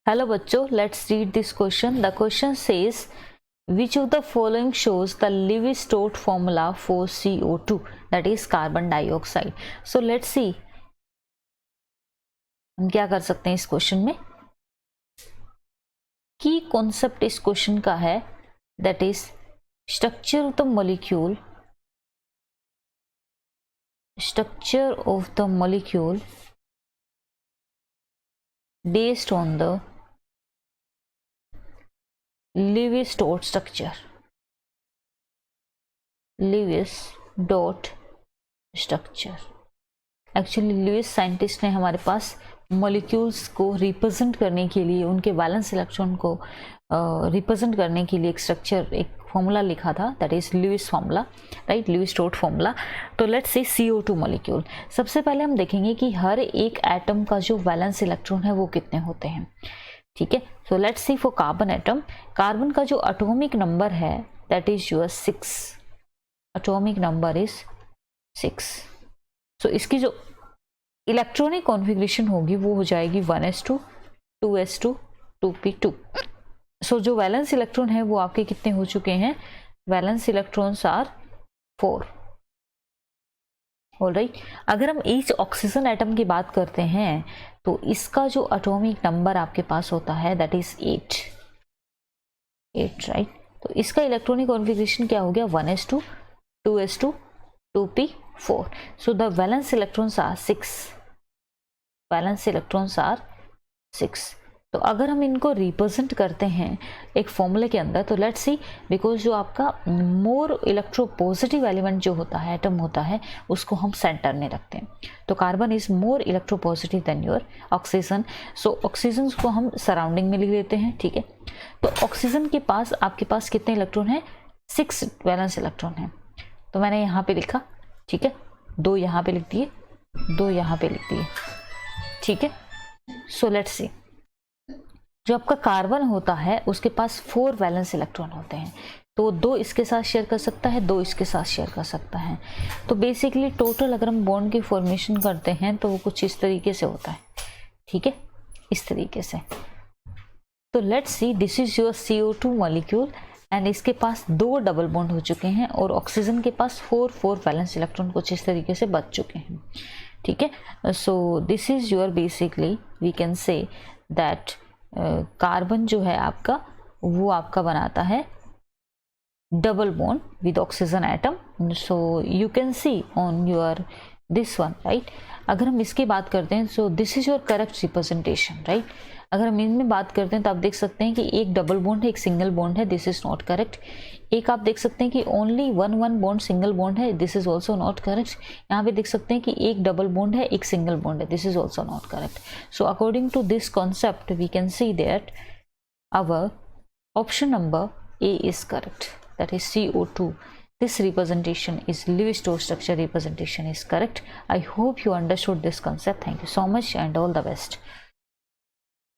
Hello बच्चों, let's read this question. The question says which of the following shows the Lewis-Strauss formula for CO2, that is carbon dioxide. So let's see हम क्या कर सकते हैं इस question में. की कॉन्सेप्ट इस क्वेश्चन का है that is structure of the molecule based on the Lewis-Strauss structure. Actually Lewis scientist ने हमारे पास मॉलिक्यूल्स को रिप्रेजेंट करने के लिए, उनके वैलेंस इलेक्ट्रॉन को रिप्रेजेंट करने के लिए एक स्ट्रक्चर, एक फॉर्मूला लिखा था, that is Lewis formula, right, Lewis Strauss formula. तो लेट्स सी CO2 मॉलिक्यूल. सबसे पहले हम देखेंगे कि हर एक एटम का जो वैलेंस इलेक्ट्रॉन है वो कितने होते हैं. ठीक है, so let's see for carbon atom. Carbon का जो एटॉमिक नंबर है that is your 6. Atomic number is 6. सो इसकी जो इलेक्ट्रॉनिक कॉन्फ़िगरेशन होगी वो हो जाएगी 1s2 2s2 2p2. सो जो वैलेंस इलेक्ट्रॉन है वो आपके कितने हो चुके हैं? Valence electrons are 4. ऑलराइट. अगर हम ईच ऑक्सीजन एटम की बात करते हैं तो इसका जो एटॉमिक नंबर आपके पास होता है दैट इज 8, राइट. तो इसका इलेक्ट्रॉनिक कॉन्फ़िगरेशन क्या हो गया? 1s2 2s2 2p4. so the valence electrons are 6. तो अगर हम इनको रिप्रेजेंट करते हैं एक फॉर्मूले के अंदर तो लेट्स सी, बिकॉज जो आपका मोर इलेक्ट्रोपॉजिटिव एलिमेंट जो होता है, एटम होता है, उसको हम सेंटर में रखते हैं. तो carbon is more electropositive than your oxygen. So oxygen को हम सराउंडिंग में लिख लेते हैं. ठीक है, तो ऑक्सीजन के पास आपके पास कितने इलेक्ट्रॉन है? 6 वैलेंस इलेक्ट्रॉन है. तो मैंने यहाँ पे लिखा, ठीक है, 2 यहाँ पे लिख दिए, 2 यहाँ पे लिख दिए. ठीक है, सो लेट्स सी. जो आपका कार्बन होता है उसके पास 4 वैलेंस इलेक्ट्रॉन होते हैं. तो 2 इसके साथ शेयर कर सकता है, 2 इसके साथ शेयर कर सकता है. तो बेसिकली टोटल अगर हम बॉन्ड की फॉर्मेशन करते हैं तो वो कुछ इस तरीके से होता है. ठीक है, इस तरीके से. तो let's C, this is your CO2 molecule and इसके पास 2 डबल बॉन्ड हो चुके हैं और ऑक्सीजन के पास 4 वैलेंस इलेक्ट्रॉन कुछ इस तरीके से बच चुके हैं. ठीक है, so this is your basically we can say that carbon जो है आपका वो आपका बनाता है double bond with oxygen atom. So you can see on your this one, right. अगर हम इसकी बात करते हैं so this is your correct representation, right. अगर हम इनमें बात करते हैं तो आप देख सकते हैं कि एक डबल बॉन्ड है, एक सिंगल बॉन्ड है, दिस इज नॉट करेक्ट. एक आप देख सकते हैं कि only one bond single bond है, this is also not correct. यहाँ पे देख सकते हैं कि एक डबल बॉन्ड है, एक सिंगल बॉन्ड है, this is also not correct. So according to this concept we can see that our option number A is correct, that is CO2. This representation is Lewis-Strauss structure representation is correct. I hope you understood this concept. Thank you so much and all the best.